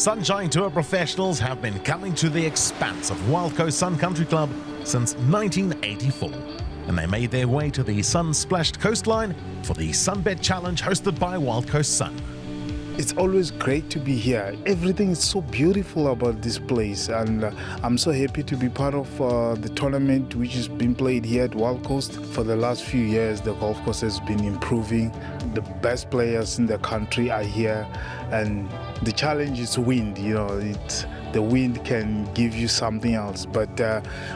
Sunshine Tour professionals have been coming to the expanse of Wild Coast Sun Country Club since 1984, and they made their way to the sun-splashed coastline for the Sunbet Challenge hosted by Wild Coast Sun. It's always great to be here. Everything is so beautiful about this place, and I'm so happy to be part of the tournament which has been played here at Wild Coast. For the last few years, the golf course has been improving. The best players in the country are here, and the challenge is wind. You know, the wind can give you something else, but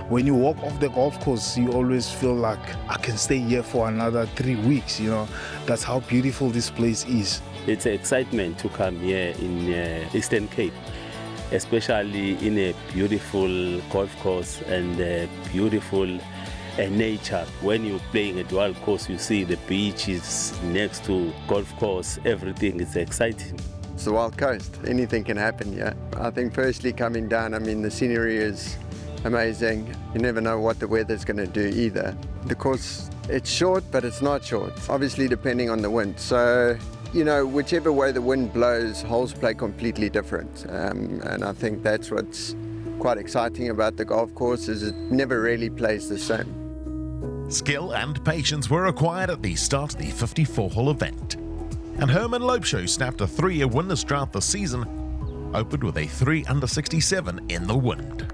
when you walk off the golf course, you always feel like I can stay here for another 3 weeks. You know, that's how beautiful this place is. It's an excitement to come here in Eastern Cape, especially in a beautiful golf course and beautiful nature. When you're playing at Wild Coast, you see the beaches next to golf course, everything is exciting. It's the Wild Coast, anything can happen here. I think firstly coming down, I mean the scenery is amazing. You never know what the weather's going to do either. The course, it's short, but it's not short, obviously depending on the wind. So, you know, whichever way the wind blows, holes play completely different. And I think that's what's quite exciting about the golf course, is it never really plays the same. Skill and patience were required at the start of the 54-hole event. And Herman Lopeshow snapped a 3-year winner's drought this season, opened with a 3 under 67 in the wind.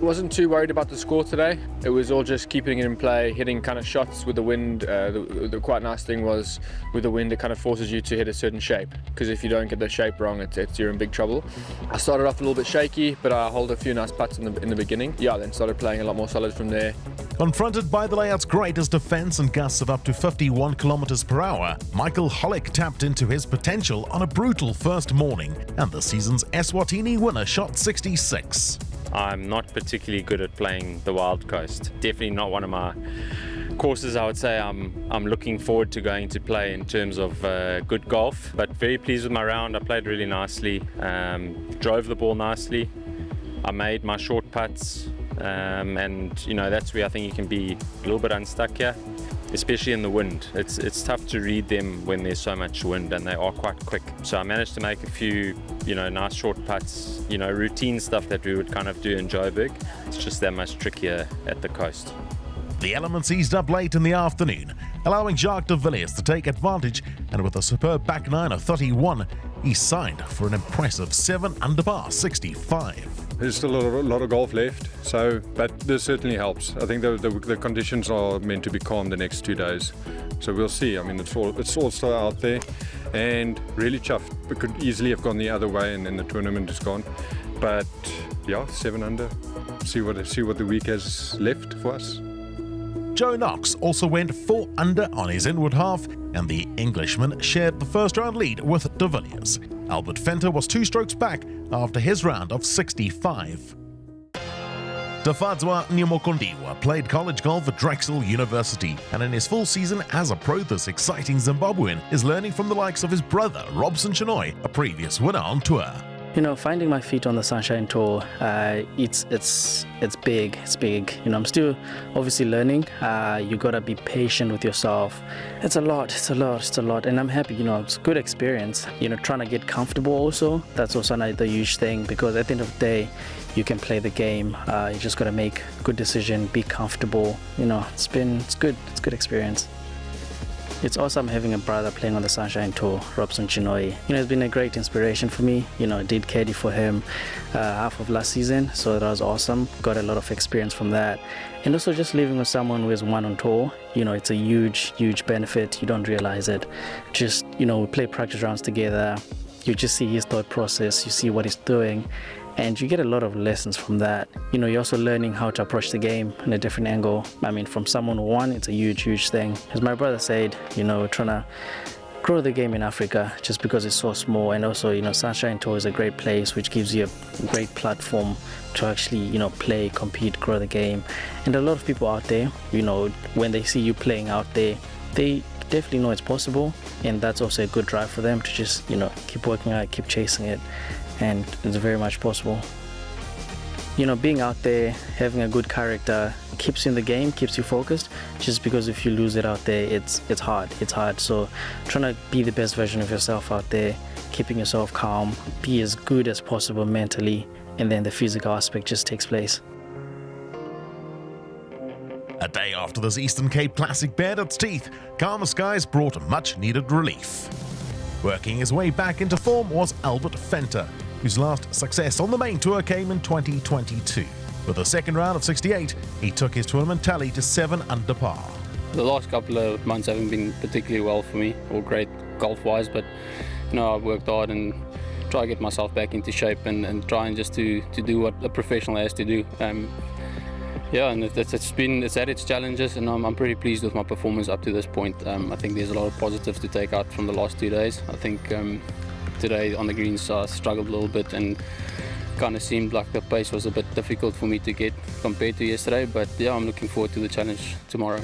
Wasn't too worried about the score today. It was all just keeping it in play, hitting kind of shots with the wind. The quite nice thing was with the wind, it kind of forces you to hit a certain shape, because if you don't get the shape wrong, you're in big trouble. I started off a little bit shaky, but I hold a few nice putts in the beginning. Yeah, then started playing a lot more solid from there. Confronted by the layout's greatest defense and gusts of up to 51 kilometers per hour, Michael Hollick tapped into his potential on a brutal first morning, and the season's Eswatini winner shot 66. I'm not particularly good at playing the Wild Coast. Definitely not one of my courses I would say I'm looking forward to going to play in terms of good golf. But very pleased with my round. I played really nicely, drove the ball nicely. I made my short putts, and you know, that's where I think you can be a little bit unstuck here, especially in the wind. It's tough to read them when there's so much wind, and they are quite quick. So I managed to make a few, you know, nice short putts, you know, routine stuff that we would kind of do in Joburg. It's just that much trickier at the coast. The elements eased up late in the afternoon, allowing Jacques de Villiers to take advantage, and with a superb back nine of 31, he signed for an impressive 7 under par 65. There's still a lot of golf left, but this certainly helps. I think the conditions are meant to be calm the next 2 days, so we'll see. I mean, it's all still out there, and really chuffed. We could easily have gone the other way, and then the tournament is gone. But yeah, 7 under. See what the week has left for us. Joe Knox also went 4 under on his inward half, and the Englishman shared the first round lead with de Villiers. Albert Venter was 2 strokes back after his round of 65. Tafadzwa Nyamokondiwa played college golf at Drexel University, and in his full season as a pro, this exciting Zimbabwean is learning from the likes of his brother Robson Chinoy, a previous winner on tour. You know, finding my feet on the Sunshine Tour, it's big. It's big. You know, I'm still obviously learning. You gotta be patient with yourself. It's a lot, and I'm happy. You know, it's a good experience. You know, trying to get comfortable also. That's also another huge thing, because at the end of the day, you can play the game. You just gotta make a good decision, be comfortable. You know, it's good. It's a good experience. It's awesome having a brother playing on the Sunshine Tour, Robson Chinoy. You know, it's been a great inspiration for me. You know, I did caddy for him half of last season, so that was awesome. Got a lot of experience from that. And also just living with someone who has won on tour, you know, it's a huge benefit. You don't realize it. Just, you know, we play practice rounds together. You just see his thought process, you see what he's doing, and you get a lot of lessons from that. You know, you're also learning how to approach the game in a different angle. I mean, from someone who won, it's a huge thing. As my brother said, you know, we're trying to grow the game in Africa just because it's so small. And also, you know, Sunshine Tour is a great place which gives you a great platform to actually, you know, play, compete, grow the game. And a lot of people out there, you know, when they see you playing out there, they definitely know it's possible, and that's also a good drive for them to just, you know, keep working out, keep chasing it, and it's very much possible. You know, being out there, having a good character keeps you in the game, keeps you focused. Just because if you lose it out there, it's hard. It's hard. So trying to be the best version of yourself out there, keeping yourself calm, be as good as possible mentally, and then the physical aspect just takes place. A day after this Eastern Cape Classic bared its teeth, calmer skies brought much-needed relief. Working his way back into form was Albert Venter, whose last success on the main tour came in 2022. With the second round of 68, he took his tournament tally to 7 under par. The last couple of months haven't been particularly well for me, or great golf-wise, but you know, I've worked hard and try to get myself back into shape and trying just to do what a professional has to do. Yeah, and it's had its challenges, and I'm pretty pleased with my performance up to this point. I think there's a lot of positives to take out from the last 2 days. I think today on the greens I struggled a little bit and kind of seemed like the pace was a bit difficult for me to get compared to yesterday, but yeah, I'm looking forward to the challenge tomorrow.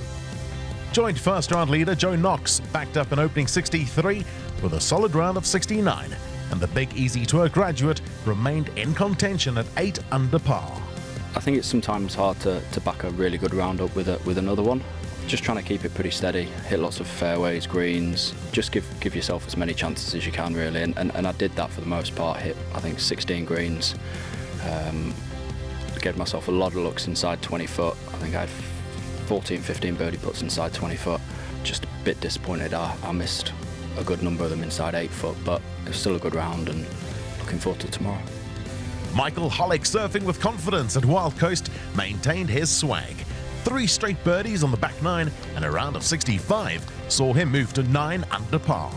Joint first round leader Joe Knox backed up an opening 63 with a solid round of 69, and the Big Easy Tour graduate remained in contention at 8 under par. I think it's sometimes hard to back a really good round up with another one. Just trying to keep it pretty steady, hit lots of fairways, greens, just give yourself as many chances as you can really, and I did that for the most part. Hit I think 16 greens, gave myself a lot of looks inside 20 foot. I think I had 14-15 birdie putts inside 20 foot. Just a bit disappointed I missed a good number of them inside 8 foot, but it was still a good round and looking forward to tomorrow. Michael Hollick, surfing with confidence at Wild Coast, maintained his swag. 3 straight birdies on the back 9 and a round of 65 saw him move to 9 under par.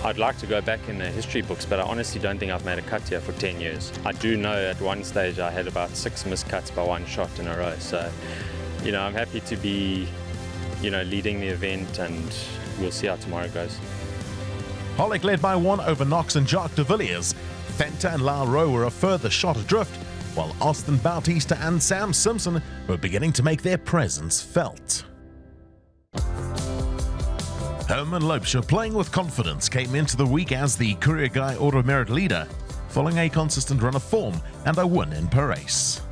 I'd like to go back in the history books, but I honestly don't think I've made a cut here for 10 years. I do know at one stage I had about 6 missed cuts by 1 shot in a row, so you know, I'm happy to be, you know, leading the event, and we'll see how tomorrow goes. Hollick led by 1 over Knox and Jacques de Villiers. Venter and Lau Rowe were a further shot adrift, while Austin Bautista and Sam Simpson were beginning to make their presence felt. Herman Loubser, playing with confidence, came into the week as the Courier Guy Order Merit leader, following a consistent run of form and a win in Paris.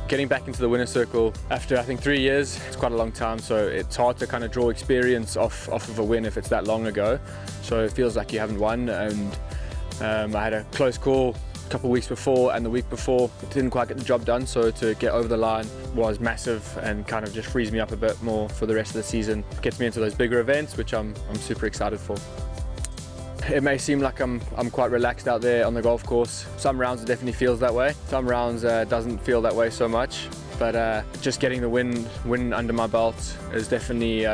Getting back into the winner's circle after I think 3 years, it's quite a long time, so it's hard to kind of draw experience off of a win if it's that long ago. So it feels like you haven't won, and I had a close call a couple of weeks before and the week before. It didn't quite get the job done, so to get over the line was massive and kind of just frees me up a bit more for the rest of the season. Gets me into those bigger events, which I'm super excited for. It may seem like I'm quite relaxed out there on the golf course. Some rounds it definitely feels that way. Some rounds doesn't feel that way so much. But just getting the win under my belt is definitely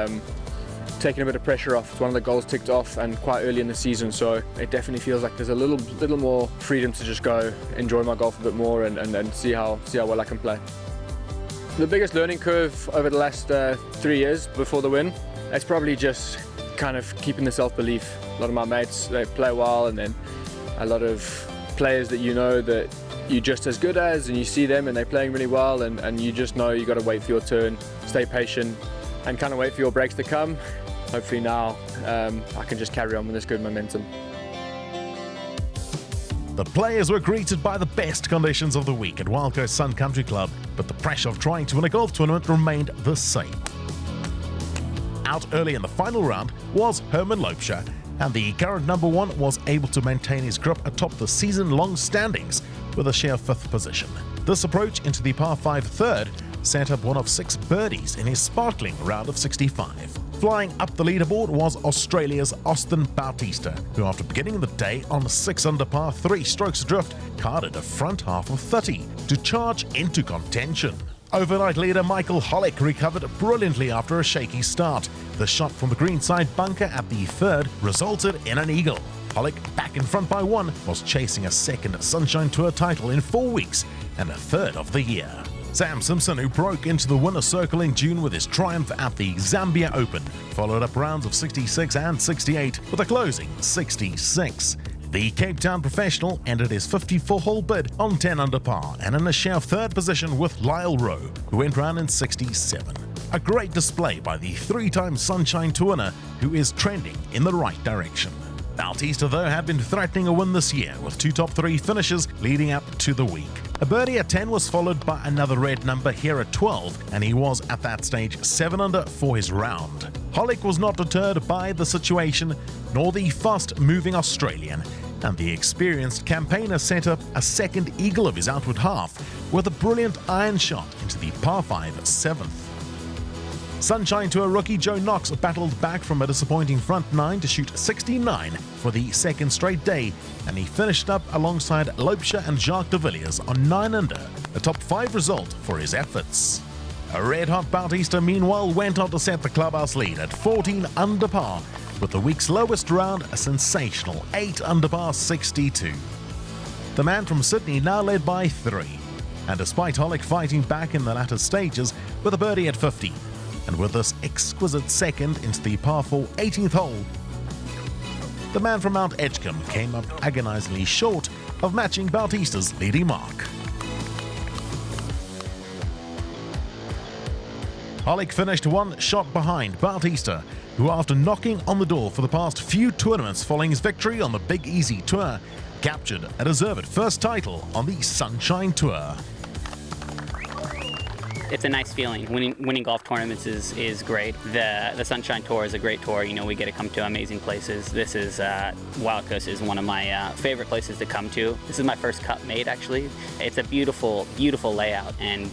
taking a bit of pressure off. It's one of the goals ticked off, and quite early in the season, so it definitely feels like there's a little more freedom to just go enjoy my golf a bit more and see how well I can play. The biggest learning curve over the last 3 years before the win, it's probably just kind of keeping the self-belief. A lot of my mates, they play well, and then a lot of players that you know that you're just as good as, and you see them and they're playing really well, and you just know you got to wait for your turn, stay patient, and kind of wait for your breaks to come. Hopefully now I can just carry on with this good momentum. The players were greeted by the best conditions of the week at Wild Coast Sun Country Club, but the pressure of trying to win a golf tournament remained the same. Out early in the final round was Herman Loubser, and the current number 1 was able to maintain his grip atop the season-long standings with a sheer 5th position. This approach into the par 5 third set up one of 6 birdies in his sparkling round of 65. Flying up the leaderboard was Australia's Austin Bautista, who after beginning the day on 6 under par 3 strokes adrift, carded a front half of 30 to charge into contention. Overnight leader Michael Hollick recovered brilliantly after a shaky start. The shot from the greenside bunker at the 3rd resulted in an eagle. Hollick, back in front by 1, was chasing a 2nd Sunshine Tour title in 4 weeks and a 3rd of the year. Sam Simpson, who broke into the winner's circle in June with his triumph at the Zambia Open, followed up rounds of 66 and 68 with a closing 66. The Cape Town professional ended his 54-hole bid on 10 under par and in a sheer 3rd position with Lyle Rowe, who went round in 67. A great display by the 3-time Sunshine Tour winner, who is trending in the right direction. Bautista, though, had been threatening a win this year, with 2 top 3 finishes leading up to the week. A birdie at 10 was followed by another red number here at 12, and he was at that stage 7 under for his round. Hollick was not deterred by the situation, nor the fast-moving Australian, and the experienced campaigner set up a second eagle of his outward half with a brilliant iron shot into the par 5 7th. Sunshine Tour rookie Joe Knox battled back from a disappointing front 9 to shoot 69 for the second straight day, and he finished up alongside Loubser and Jacques de Villiers on 9 under, a top 5 result for his efforts. A red-hot Bautista, meanwhile, went on to set the clubhouse lead at 14 under par, with the week's lowest round a sensational 8 under par 62. The man from Sydney now led by 3, and despite Hollick fighting back in the latter stages with a birdie at 50, and with this exquisite second into the par 4 18th hole, the man from Mount Edgecombe came up agonizingly short of matching Bautista's leading mark. Hollick finished 1 shot behind Bautista, who, after knocking on the door for the past few tournaments following his victory on the Big Easy Tour, captured a deserved first title on the Sunshine Tour. It's a nice feeling. Winning golf tournaments is great. The Sunshine Tour is a great tour. You know, we get to come to amazing places. This is Wild Coast is one of my favorite places to come to. This is my first cut made, actually. It's a beautiful, beautiful layout, and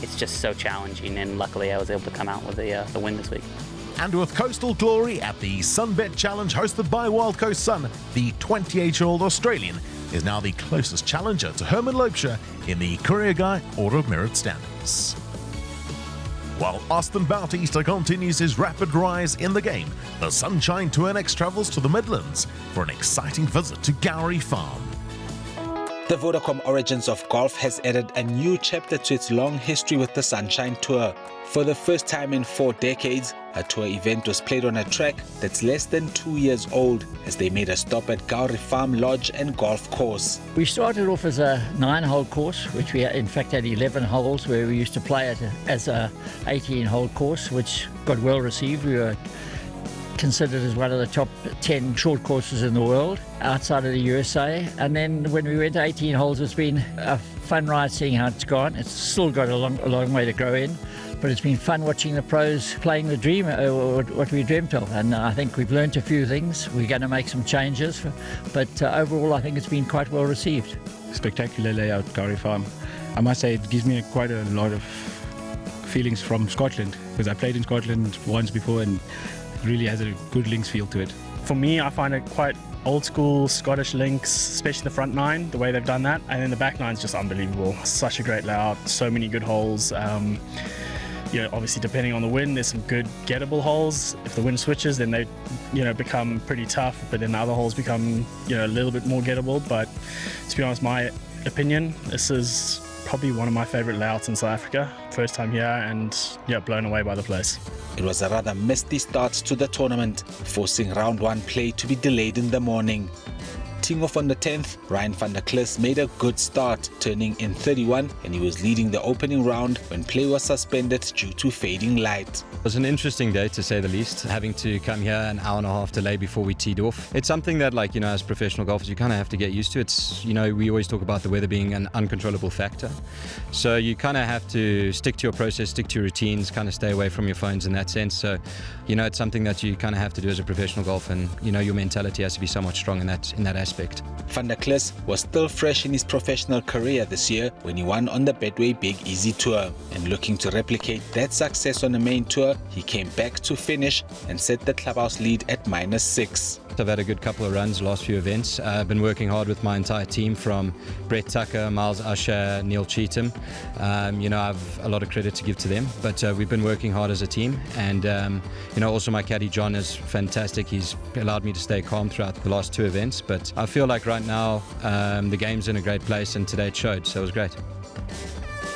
it's just so challenging. And luckily, I was able to come out with the win this week. And with coastal glory at the Sunbet Challenge hosted by Wild Coast Sun, the 28-year-old Australian is now the closest challenger to Herman Loubser in the Career Guy Order of Merit standings. While Austin Bautista continues his rapid rise in the game, the Sunshine Tour next travels to the Midlands for an exciting visit to Gowrie Farm. The Vodacom Origins of Golf has added a new chapter to its long history with the Sunshine Tour. For the first time in 4 decades, a tour event was played on a track that's less than 2 years old, as they made a stop at Gowrie Farm Lodge and Golf Course. We started off as a 9-hole course, which we in fact had 11 holes, where we used to play it as a 18-hole course, which got well received. We were considered as one of the top 10 short courses in the world outside of the USA. And then when we went to 18 holes, it's been a fun ride seeing how it's gone. It's still got a long way to grow in, but it's been fun watching the pros playing the dream, what we dreamt of. And I think we've learned a few things. We're going to make some changes, but overall I think it's been quite well received. Spectacular layout, Gowrie Farm. I must say it gives me quite a lot of feelings from Scotland, because I played in Scotland once before and it really has a good links feel to it. For me, I find it quite old school Scottish links, especially the front 9, the way they've done that, and then the back 9 is just unbelievable. Such a great layout, so many good holes. You know, obviously depending on the wind, there's some good gettable holes. If the wind switches, then they, you know, become pretty tough, but then the other holes become, you know, a little bit more gettable. But to be honest, my opinion, this is probably one of my favorite layouts in South Africa. First time here, and yeah, blown away by the place. It was a rather misty start to the tournament, forcing round 1 play to be delayed in the morning. Teeing off on the 10th, Ryan van der Klis made a good start, turning in 31, and he was leading the opening round when play was suspended due to fading light. It was an interesting day, to say the least, having to come here an hour and a half delay before we teed off. It's something that, like, you know, as professional golfers, you kind of have to get used to. It's, you know, we always talk about the weather being an uncontrollable factor. So you kind of have to stick to your process, stick to your routines, kind of stay away from your phones in that sense. So, you know, it's something that you kind of have to do as a professional golfer, and, you know, your mentality has to be somewhat strong in that aspect. Van der Klis was still fresh in his professional career this year when he won on the Betway Big Easy Tour, and looking to replicate that success on the main tour, he came back to finish and set the clubhouse lead at -6. I've had a good couple of runs, last few events. I've been working hard with my entire team, from Brett Tucker, Miles Usher, Neil Cheetham. You know, I've a lot of credit to give to them, but we've been working hard as a team. And, you know, also my caddy John is fantastic. He's allowed me to stay calm throughout the last 2 events. But I feel like right now the game's in a great place, and today it showed, so it was great.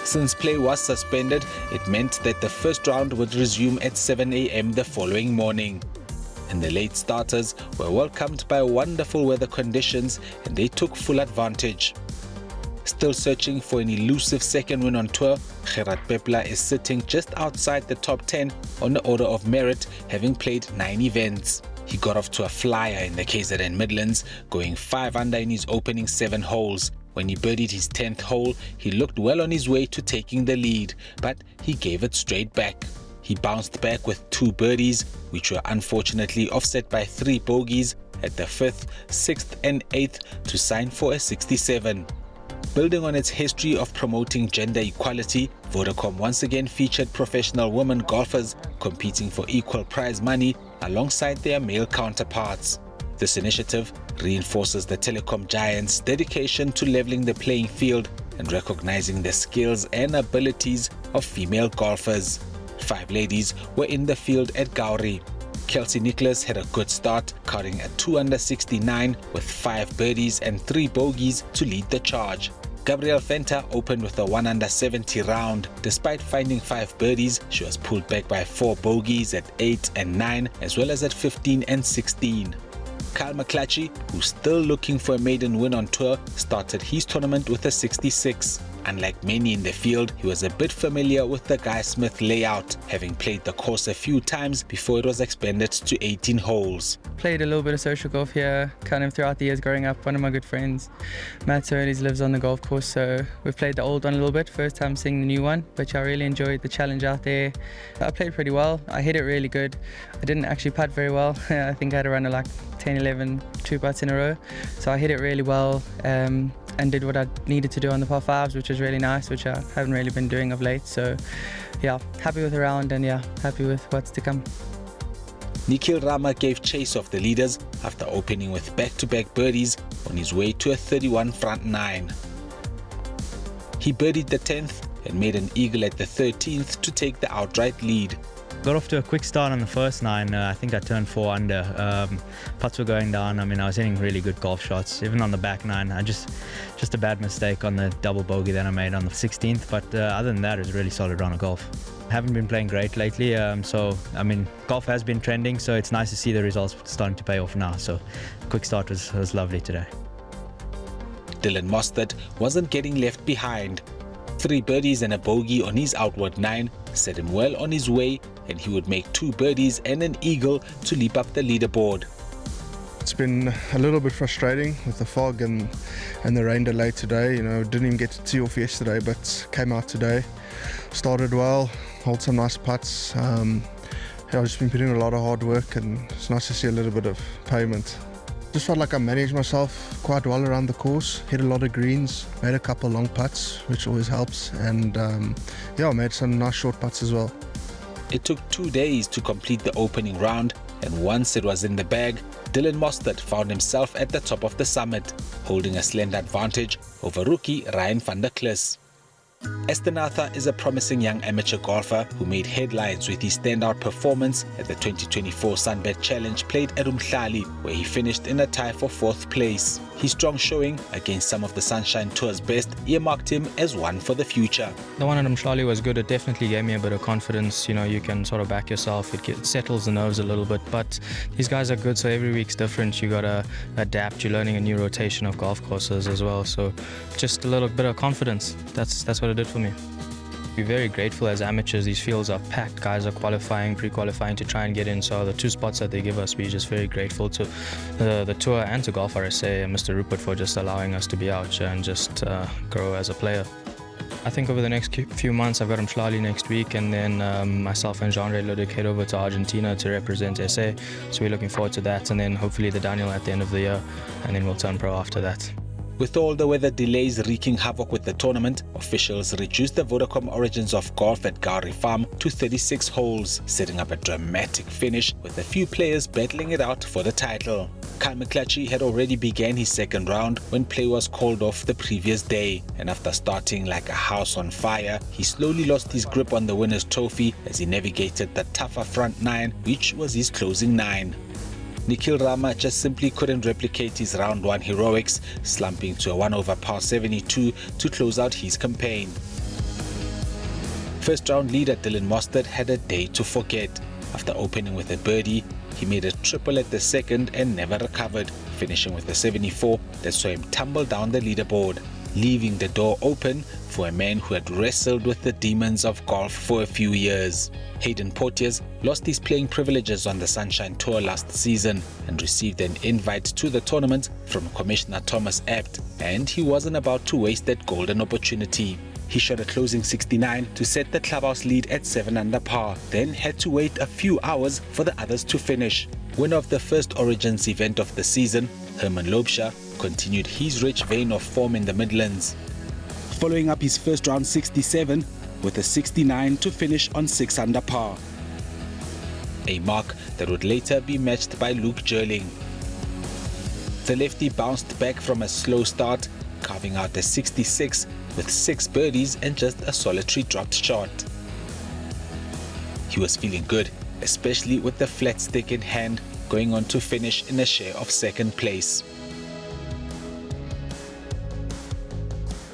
Since play was suspended, it meant that the first round would resume at 7 a.m. the following morning. And the late starters were welcomed by wonderful weather conditions, and they took full advantage. Still searching for an elusive second win on tour, Gerard Pepler is sitting just outside the top 10 on the Order of Merit, having played 9 events. he got off to a flyer in the KZN Midlands, going 5 under in his opening 7 holes. When he birdied his 10th hole, he looked well on his way to taking the lead, but he gave it straight back. He bounced back with 2 birdies, which were unfortunately offset by 3 bogeys at the 5th, 6th and 8th to sign for a 67. Building on its history of promoting gender equality, Vodacom once again featured professional women golfers competing for equal prize money alongside their male counterparts. This initiative reinforces the telecom giant's dedication to leveling the playing field and recognizing the skills and abilities of female golfers. 5 ladies were in the field at Gowrie. Kelsey Nicholas had a good start, cutting a 2 under 69 with 5 birdies and 3 bogeys to lead the charge. Gabrielle Venter opened with a 1 under 70 round. Despite finding 5 birdies, she was pulled back by 4 bogeys at 8 and 9, as well as at 15 and 16. Kyle McClatchy, who's still looking for a maiden win on tour, started his tournament with a 66. Unlike many in the field, he was a bit familiar with the Guy Smith layout, having played the course a few times before it was expanded to 18 holes. Played a little bit of social golf here, kind of throughout the years growing up. One of my good friends, Matt Solis, lives on the golf course, so we've played the old one a little bit. First time seeing the new one, but I really enjoyed the challenge out there. I played pretty well. I hit it really good. I didn't actually putt very well. I think I had a run of like 10, 11, 2 putts in a row. So I hit it really well and did what I needed to do on the par 5s, which was really nice, which I haven't really been doing of late. So yeah, happy with the round and yeah, happy with what's to come. Nikhil Rama gave chase of the leaders after opening with back-to-back birdies on his way to a 31 front 9. He birdied the 10th and made an eagle at the 13th to take the outright lead. Got off to a quick start on the first 9. I think I turned 4 under. Putts were going down. I mean, I was hitting really good golf shots. Even on the back 9, I just a bad mistake on the double bogey that I made on the 16th. But other than that, it was a really solid round of golf. Haven't been playing great lately, so I mean, golf has been trending, so it's nice to see the results starting to pay off now. So, quick start was lovely today. Dylan Mostert wasn't getting left behind. 3 birdies and a bogey on his outward 9 set him well on his way, and he would make 2 birdies and an eagle to leap up the leaderboard. It's been a little bit frustrating with the fog and the rain delay today. You know, didn't even get to tee off yesterday, but came out today. Started well, hold some nice putts. I've just been putting in a lot of hard work, and it's nice to see a little bit of payment. Just felt like I managed myself quite well around the course, hit a lot of greens, made a couple long putts, which always helps, and yeah, I made some nice short putts as well. It took 2 days to complete the opening round, and once it was in the bag, Dylan Mostert found himself at the top of the summit, holding a slender advantage over rookie Ryan van der Klis. Estenatha is a promising young amateur golfer who made headlines with his standout performance at the 2024 Sunbet Challenge played at Umhlali, where he finished in a tie for 4th place. His strong showing against some of the Sunshine Tour's best earmarked him as one for the future. The one at Umhlali was good. It definitely gave me a bit of confidence. You know, you can sort of back yourself. It settles the nerves a little bit, but these guys are good, so every week's different. You got to adapt. You're learning a new rotation of golf courses as well, so just a little bit of confidence. That's what it did for me. We're very grateful as amateurs. These fields are packed. Guys are qualifying, pre-qualifying to try and get in. So the 2 spots that they give us, we're just very grateful to the tour and to Golf RSA and Mr. Rupert for just allowing us to be out here and just grow as a player. I think over the next few months, I've got Umhlali next week, and then myself and Jean-Ray Ludic head over to Argentina to represent SA. So we're looking forward to that, and then hopefully the Daniel at the end of the year, and then we'll turn pro after that. With all the weather delays wreaking havoc with the tournament, officials reduced the Vodacom Origins of Golf at Gowrie Farm to 36 holes, setting up a dramatic finish with a few players battling it out for the title. Kyle McClatchy had already began his 2nd round when play was called off the previous day, and after starting like a house on fire, he slowly lost his grip on the winner's trophy as he navigated the tougher front 9, which was his closing 9. Nikhil Rama just simply couldn't replicate his round 1 heroics, slumping to a 1 over par 72 to close out his campaign. First round leader Dylan Mostert had a day to forget. After opening with a birdie, he made a triple at the 2nd and never recovered, finishing with a 74 that saw him tumble down the leaderboard. leaving the door open for a man who had wrestled with the demons of golf for a few years. Hayden Porteous lost his playing privileges on the Sunshine Tour last season and received an invite to the tournament from Commissioner Thomas Abt, and he wasn't about to waste that golden opportunity. He shot a closing 69 to set the clubhouse lead at 7 under par, then had to wait a few hours for the others to finish. Winner of the first Origins event of the season, Herman Lobsha, continued his rich vein of form in the Midlands, following up his first round 67 with a 69 to finish on 6 under par, a mark that would later be matched by Luke Jerling. The lefty bounced back from a slow start, carving out a 66 with 6 birdies and just a solitary dropped shot. He was feeling good, especially with the flat stick in hand, going on to finish in a share of second place.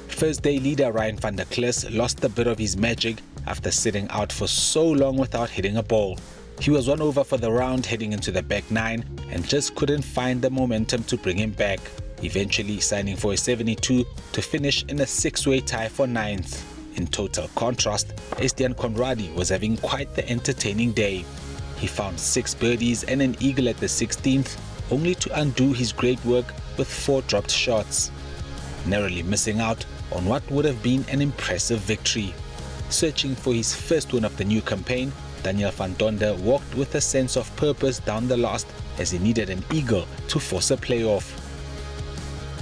First day leader Ryan van der Klis lost a bit of his magic after sitting out for so long without hitting a ball. He was 1 over for the round heading into the back 9 and just couldn't find the momentum to bring him back, eventually signing for a 72 to finish in a 6-way tie for 9th. In total contrast, Estienne Conradi was having quite the entertaining day. He found 6 birdies and an eagle at the 16th, only to undo his great work with 4 dropped shots, narrowly missing out on what would have been an impressive victory. Searching for his first win of the new campaign, Daniel van Donde walked with a sense of purpose down the last as he needed an eagle to force a playoff.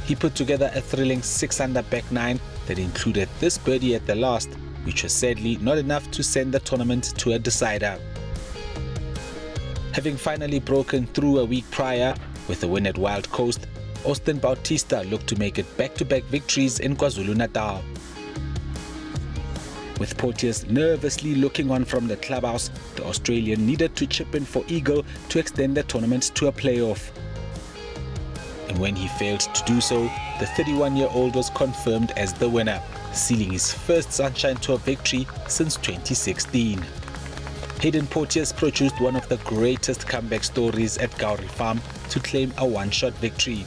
He put together a thrilling 6 under back 9 that included this birdie at the last, which was sadly not enough to send the tournament to a decider. Having finally broken through a week prior with a win at Wild Coast, Austin Bautista looked to make it back-to-back victories in KwaZulu-Natal. With Porteous nervously looking on from the clubhouse, the Australian needed to chip in for eagle to extend the tournament to a playoff. And when he failed to do so, the 31-year-old was confirmed as the winner, sealing his first Sunshine Tour victory since 2016. Hayden Porteous produced one of the greatest comeback stories at Gowrie Farm to claim a one-shot victory.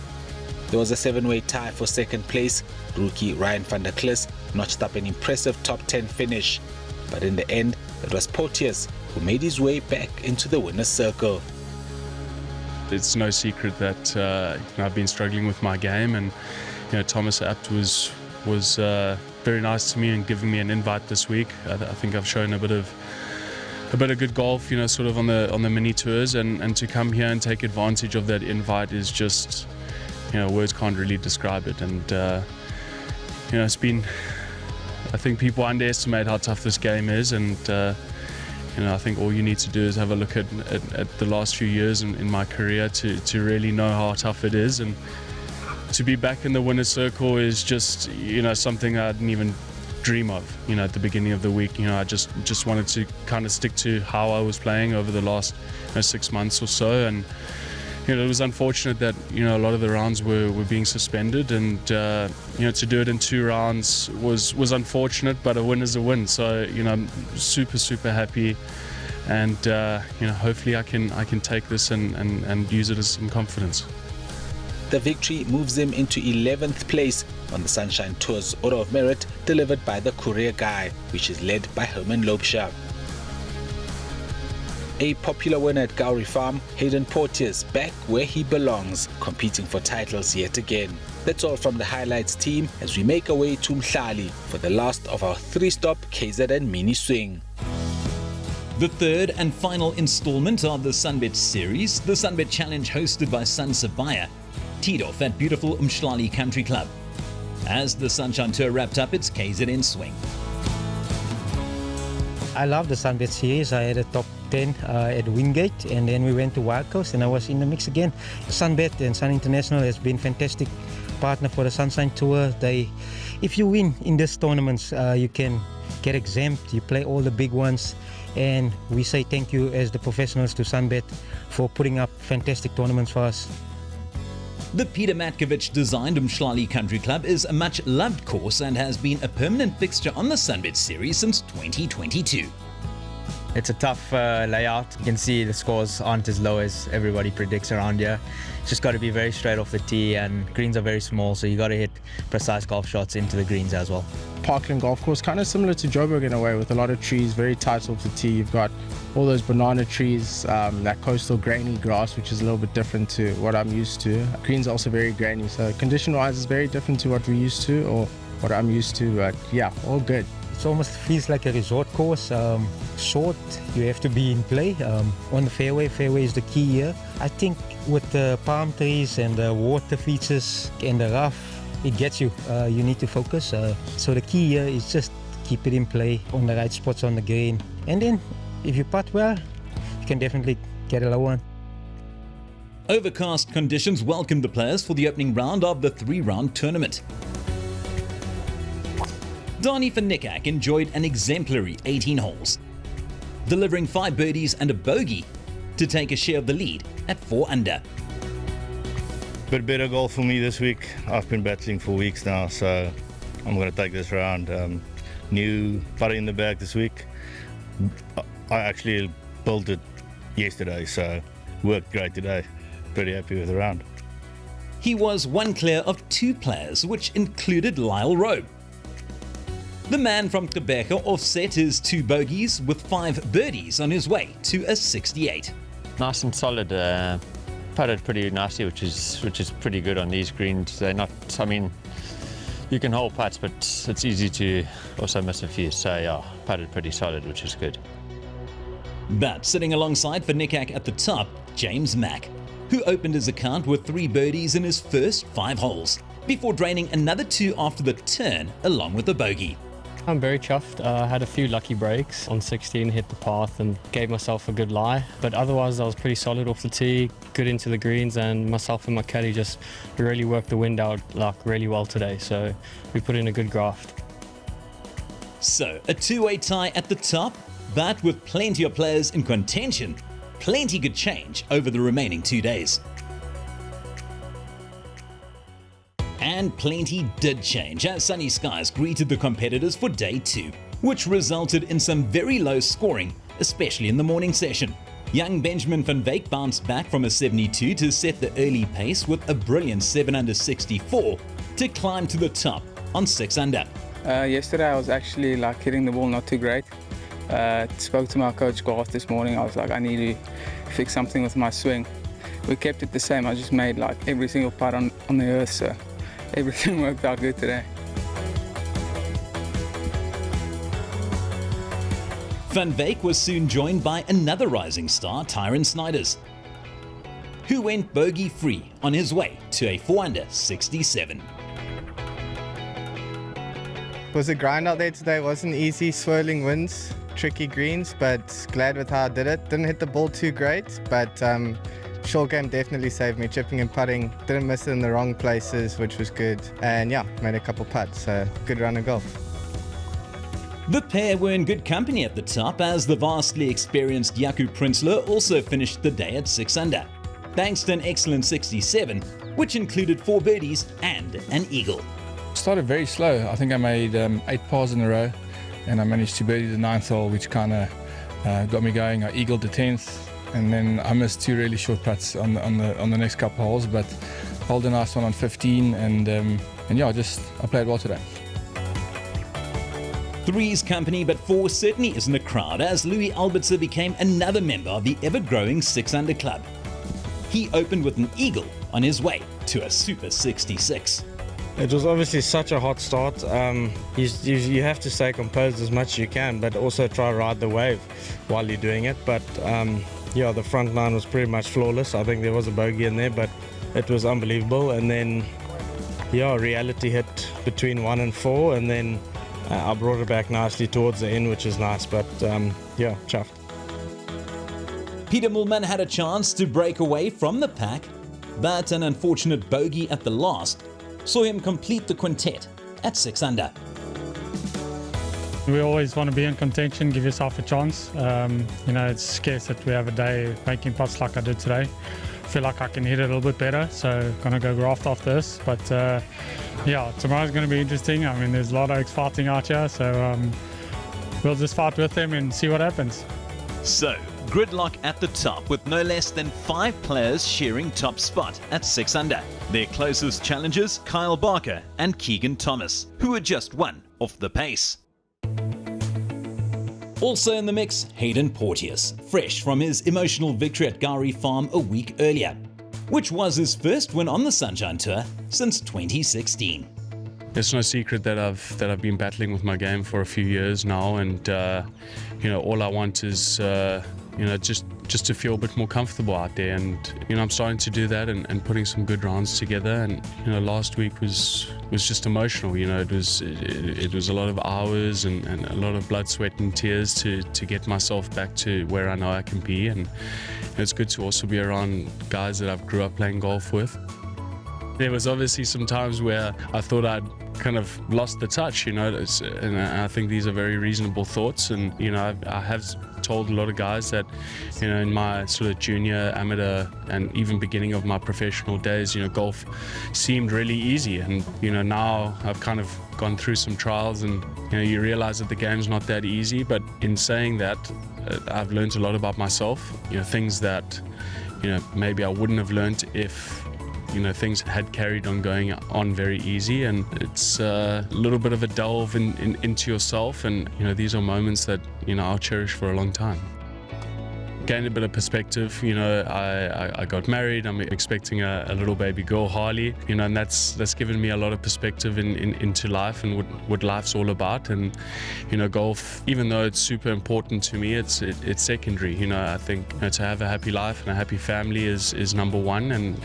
There was a 7-way tie for second place. Rookie Ryan van der Klis notched up an impressive top 10 finish, but in the end, it was Porteous who made his way back into the winner's circle. It's no secret that I've been struggling with my game, and Thomas Abt was very nice to me and giving me an invite this week. I think I've shown a bit of good golf, sort of on the mini tours, and to come here and take advantage of that invite is just, words can't really describe it. And it's been, I think people underestimate how tough this game is, and I think all you need to do is have a look at the last few years in my career to really know how tough it is. And to be back in the winner's circle is just, something I didn't even dream of, at the beginning of the week. I just wanted to kind of stick to how I was playing over the last 6 months or so. And it was unfortunate that a lot of the rounds were being suspended, and to do it in 2 rounds was unfortunate, but a win is a win. So I'm super happy, and hopefully I can take this and use it as some confidence. The victory moves him into 11th place on the Sunshine Tour's Order of Merit delivered by the Courier Guy, which is led by Herman Lobsha. A popular winner at Gowrie Farm, Hayden Porteous back where he belongs, competing for titles yet again. That's all from the highlights team as we make our way to Mhlali for the last of our 3-stop KZN mini swing. The third and final installment of the Sunbet series, the Sunbet Challenge hosted by Sun Sabaya, teed off at beautiful Mhlali Country Club. As the Sunshine Tour wrapped up its KZN swing. I love the Sunbet series. I had a top 10 at Wingate, and then we went to Wild Coast and I was in the mix again. Sunbet and Sun International has been fantastic partner for the Sunshine Tour. If you win in these tournaments, you can get exempt. You play all the big ones, and we say thank you as the professionals to Sunbet for putting up fantastic tournaments for us. The Peter Matkovich designed Mhlali Country Club is a much loved course and has been a permanent fixture on the Sunbet series since 2022. It's a tough layout. You can see the scores aren't as low as everybody predicts around here. It's just got to be very straight off the tee, and greens are very small, so you got to hit precise golf shots into the greens as well. Parkland Golf Course, kind of similar to Joburg in a way, with a lot of trees, very tight off the tee. You've got all those banana trees, that coastal grainy grass, which is a little bit different to what I'm used to. Greens are also very grainy, so condition-wise it's very different to what we're used to, or what I'm used to, but yeah, all good. It almost feels like a resort course. Short, you have to be in play. On the fairway is the key here. I think with the palm trees and the water features and the rough, it gets you. You need to focus. So the key here is just keep it in play on the right spots on the green. And then if you putt well, you can definitely get a low one. Overcast conditions welcomed the players for the opening round of the 3-round tournament. Dani van Niekerk enjoyed an exemplary 18 holes, delivering 5 birdies and a bogey to take a share of the lead at 4 under. Bit better golf for me this week. I've been battling for weeks now, so I'm going to take this round. New putter in the bag this week. I actually built it yesterday, so worked great today. Pretty happy with the round. He was one clear of 2 players, which included Lyle Rowe. The man from Quebec offset his 2 bogeys with 5 birdies on his way to a 68. Nice and solid. Putted pretty nicely, which is pretty good on these greens. They're not, I mean, you can hold putts, but it's easy to also miss a few. So yeah, putted pretty solid, which is good. But sitting alongside van Niekerk at the top, James Mack, who opened his account with 3 birdies in his first 5 holes, before draining another 2 after the turn along with a bogey. I'm very chuffed. I had a few lucky breaks on 16, hit the path and gave myself a good lie. But otherwise I was pretty solid off the tee, good into the greens, and myself and my caddy just really worked the wind out really well today. So we put in a good graft. So a 2-way tie at the top, but with plenty of players in contention, plenty could change over the remaining 2 days. And plenty did change as sunny skies greeted the competitors for day 2, which resulted in some very low scoring, especially in the morning session. Young Benjamin van Wyk bounced back from a 72 to set the early pace with a brilliant 7 under 64 to climb to the top on 6 under. Yesterday I was actually hitting the ball not too great. Spoke to my coach Garth this morning. I was like, I need to fix something with my swing. We kept it the same. I just made every single putt on the earth, so everything worked out good today. Van Wyk was soon joined by another rising star, Tyron Snyders, who went bogey-free on his way to a 4 under 67. It was a grind out there today. It wasn't easy, swirling winds, tricky greens, but glad with how I did it. Didn't hit the ball too great, but short game definitely saved me. Chipping and putting, didn't miss it in the wrong places, which was good. And yeah, made a couple putts, so good round of golf. The pair were in good company at the top as the vastly experienced Jaco Prinsloo also finished the day at 6 under, thanks to an excellent 67, which included 4 birdies and an eagle. Started very slow. I think I made 8 pars in a row, and I managed to birdie the 9th hole, which kind of got me going. I eagled the 10th. And then I missed 2 really short putts on the next couple holes, but held a nice one on 15, and yeah, I played well today. 3's company, but 4 certainly isn't a crowd, as Louis Albertse became another member of the ever-growing 6 under club. He opened with an eagle on his way to a super 66. It was obviously such a hot start. You have to stay composed as much as you can, but also try to ride the wave while you're doing it. But yeah, the front 9 was pretty much flawless. I think there was a bogey in there, but it was unbelievable. And then, yeah, reality hit between 1 and 4, and then I brought it back nicely towards the end, which is nice. But yeah, chuffed. Peter Mulman had a chance to break away from the pack, but an unfortunate bogey at the last saw him complete the quintet at 6 under. We always want to be in contention, give yourself a chance. It's scarce that we have a day making putts like I did today. I feel like I can hit it a little bit better, so going to go graft after this. But yeah, tomorrow's going to be interesting. I mean, there's a lot of X fighting out here, so we'll just fight with them and see what happens. So, gridlock at the top with no less than 5 players sharing top spot at 6 under. Their closest challengers, Kyle Barker and Keegan Thomas, who are just 1 off the pace. Also in the mix, Hayden Porteous, fresh from his emotional victory at Gowrie Farm a week earlier, which was his first win on the Sunshine Tour since 2016. It's no secret that I've been battling with my game for a few years now, and all I want is just to feel a bit more comfortable out there, and I'm starting to do that and putting some good rounds together. And last week was just emotional. It was a lot of hours and a lot of blood, sweat and tears to get myself back to where I know I can be, and it's good to also be around guys that I've grew up playing golf with. There was obviously some times where I thought I'd kind of lost the touch, and I think these are very reasonable thoughts. And I have told a lot of guys that in my sort of junior, amateur and even beginning of my professional days, golf seemed really easy, and now I've kind of gone through some trials, and you realize that the game's not that easy. But in saying that, I've learned a lot about myself, things that maybe I wouldn't have learned if things had carried on going on very easy. And it's a little bit of a delve into yourself, and these are moments that I'll cherish for a long time. Gained a bit of perspective. I got married. I'm expecting a little baby girl, Harley, and that's given me a lot of perspective into life and what life's all about. And golf, even though it's super important to me, it's secondary. I think to have a happy life and a happy family is number one, and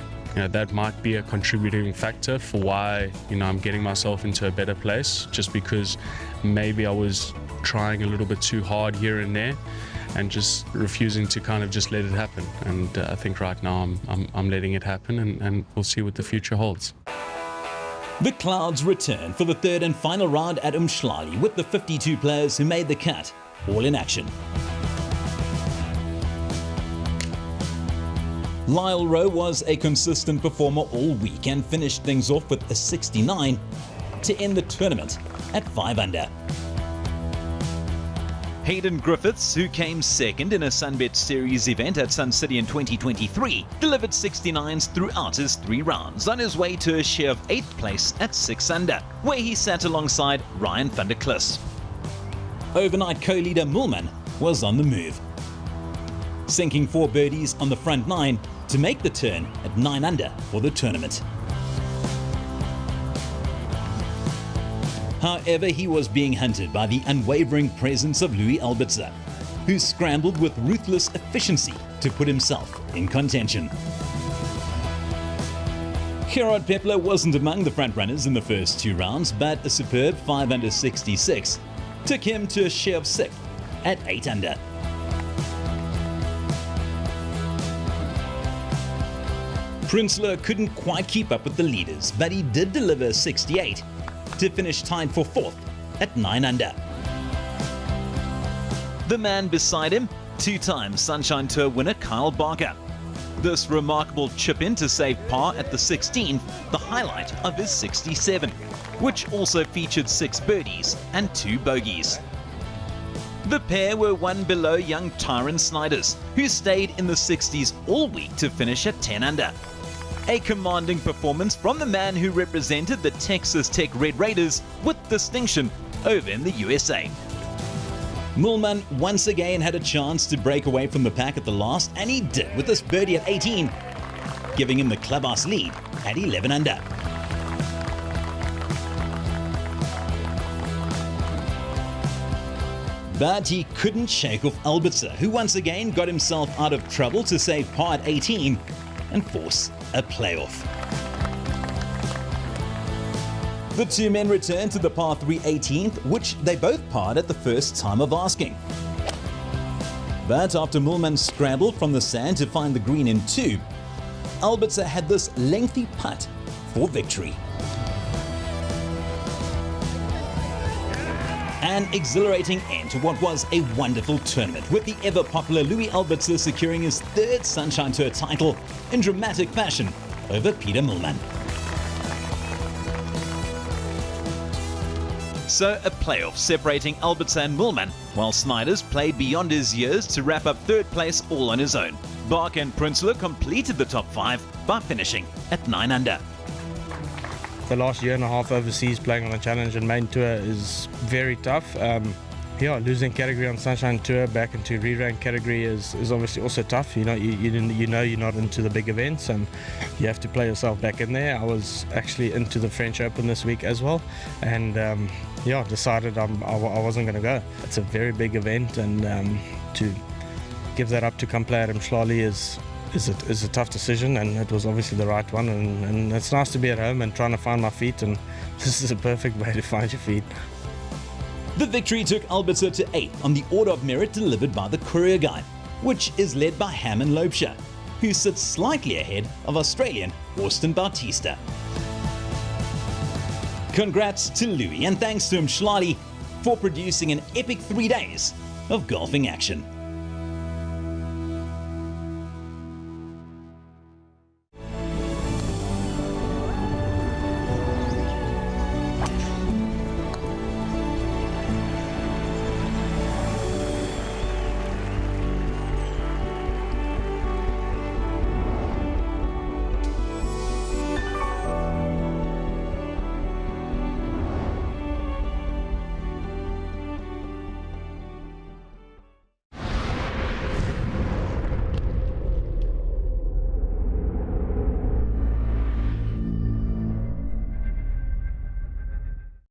that might be a contributing factor for why I'm getting myself into a better place, just because maybe I was trying a little bit too hard here and there and just refusing to kind of just let it happen. And I think right now I'm letting it happen, and we'll see what the future holds. The Clouds return for the third and final round at Umhlali with the 52 players who made the cut, all in action. Lyle Rowe was a consistent performer all week and finished things off with a 69 to end the tournament at 5 under. Hayden Griffiths, who came second in a Sunbet Series event at Sun City in 2023, delivered 69s throughout his 3 rounds on his way to a share of 8th place at 6 under, where he sat alongside Ryan van der Klis. Overnight co-leader Mulman was on the move, sinking 4 birdies on the front 9 to make the turn at 9 under for the tournament. However, he was being hunted by the unwavering presence of Louis Albertse, who scrambled with ruthless efficiency to put himself in contention. Gerard Pepler wasn't among the front-runners in the first 2 rounds, but a superb 5 under 66 took him to a share of 6th at 8 under. Prinsloo couldn't quite keep up with the leaders, but he did deliver 68 to finish tied for 4th at 9 under. The man beside him, 2-time Sunshine Tour winner Kyle Barker. This remarkable chip-in to save par at the 16th, the highlight of his 67, which also featured 6 birdies and 2 bogeys. The pair were 1 below young Tyron Snyders, who stayed in the 60s all week to finish at 10 under. A commanding performance from the man who represented the Texas Tech Red Raiders with distinction over in the USA. Mulman once again had a chance to break away from the pack at the last, and he did with this birdie at 18, giving him the clubhouse lead at 11 under. But he couldn't shake off Albertse, who once again got himself out of trouble to save par at 18 and force a playoff. The 2 men returned to the par 3 18th, which they both parred at the first time of asking. But after Mulman scrambled from the sand to find the green in 2, Albertse had this lengthy putt for victory. An exhilarating end to what was a wonderful tournament, with the ever-popular Louis Albertse securing his 3rd Sunshine Tour title in dramatic fashion over Peter Mulman. So a playoff separating Albertse and Millman, while Snyders played beyond his years to wrap up third place all on his own. Bach and Prinsloo completed the top 5 by finishing at 9 under. The last year and a half overseas playing on the Challenge and Main Tour is very tough. Losing category on Sunshine Tour back into re-rank category is obviously also tough. You know you're not into the big events and you have to play yourself back in there. I was actually into the French Open this week as well, and decided I wasn't going to go. It's a very big event, and to give that up to come play at Mhlali is a tough decision, and it was obviously the right one. And it's nice to be at home and trying to find my feet, and this is a perfect way to find your feet. The victory took Albertse to 8th on the order of merit delivered by the Courier Guide, which is led by Hammond Loubser, who sits slightly ahead of Australian Austin Bautista. Congrats to Louis, and thanks to Mhlali for producing an epic 3 days of golfing action.